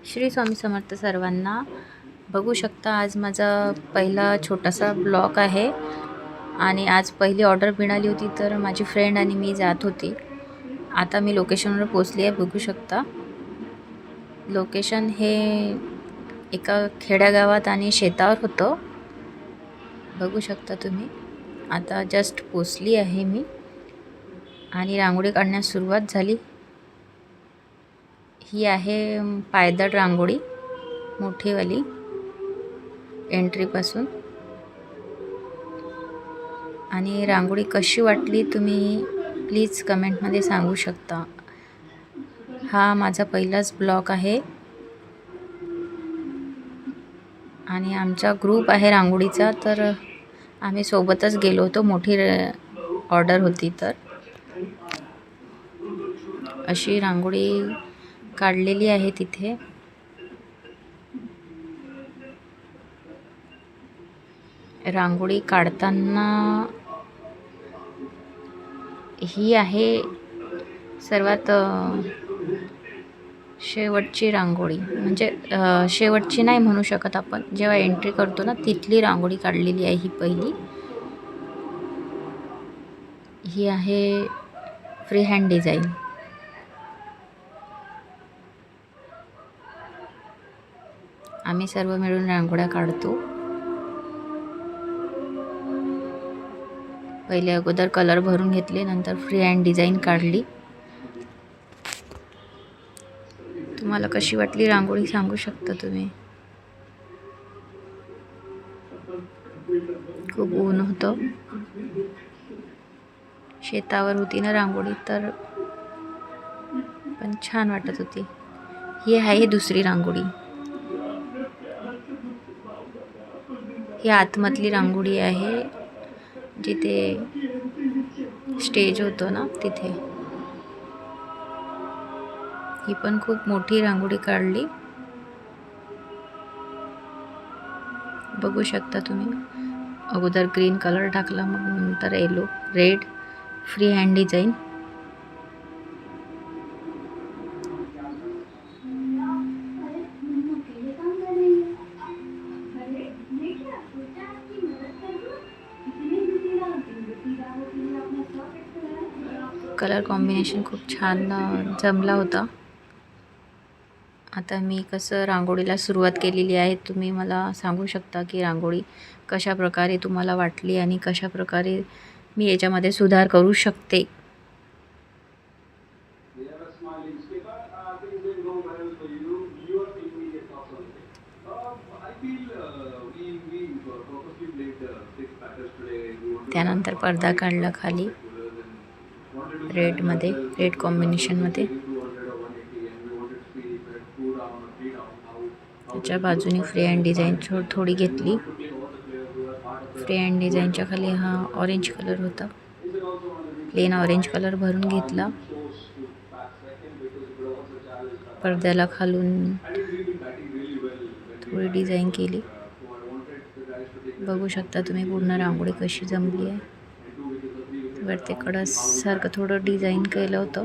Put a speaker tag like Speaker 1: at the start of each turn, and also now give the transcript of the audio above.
Speaker 1: श्री स्वामी समर्थ सर्वांना. बघू शकता आज माझा पहिला छोटासा ब्लॉग आहे आणि आज पहिली ऑर्डर मिळाली होती, तर माझी फ्रेंड आणि मी जात होती. आता मी लोकेशनवर पोचली आहे. बघू शकता लोकेशन हे एका खेड्यागावात आणि शेतावर होतं. बघू शकता तुम्ही. आता जस्ट पोचली आहे मी आणि रांगोळी काढण्यास सुरुवात झाली. ही आहे पायदळ रांगोळी, मोठीवाली एंट्रीपासून. आणि रांगोळी कशी वाटली तुम्ही प्लीज कमेंटमध्ये सांगू शकता. हा माझा पहिलाच ब्लॉग आहे आणि आमचा ग्रुप आहे रांगोळीचा, तर आम्ही सोबतच गेलो होतो. मोठी ऑर्डर होती, तर अशी रांगोळी काढलेली आहे तिथे. रांगोळी काढताना ही आहे सर्वात शेवटची रांगोळी, म्हणजे शेवटची नाही म्हणू शकत आपण, जेव्हा एंट्री करतो ना तिथली रांगोळी काढलेली आहे ही पहिली. ही आहे फ्री हँड डिझाईन. आम्ही सर्व मिळून रांगोळ्या काढतो. पहिले अगोदर कलर भरून घेतले, नंतर फ्री हँड डिझाईन काढली. तुम्हाला कशी वाटली रांगोळी सांगू शकता तुम्ही. खूप ऊन होतं, शेतावर होती ना रांगोळी, तर पण छान वाटत होती. ही आहे दुसरी रांगोळी. ही आतमधली रांगोळी आहे, जिथे स्टेज होतो ना तिथे. ही पण खूप मोठी रांगोळी काढली. बघू शकता तुम्ही. अगोदर ग्रीन कलर टाकला, मग नंतर yellow, red, free hand design. Colour combination खूप छान जमला होता. आता मी कसं रांगोळीला सुरुवात केलेली आहे, तुम्ही मला सांगू शकता की रांगोळी कशा प्रकारे तुम्हाला वाटली आणि कशा प्रकारे मी याच्यामध्ये सुधार करू शकते. त्यानंतर पडदा काढला खाली रेडमध्ये, रेड कॉम्बिनेशनमध्ये. त्याच्या बाजूने फ्री हँड डिझाईन थोडी घेतली. फ्री हँड डिझाईनच्या खाली हा ऑरेंज कलर होता, प्लेन ऑरेंज कलर भरून घेतला. पडद्याला खालून थोडी डिझाईन केली. बघू शकता तुम्ही पूर्ण रांगोळी कशी जमली आहे. वरती कडसारखं थोडं डिझाईन केलं होतं.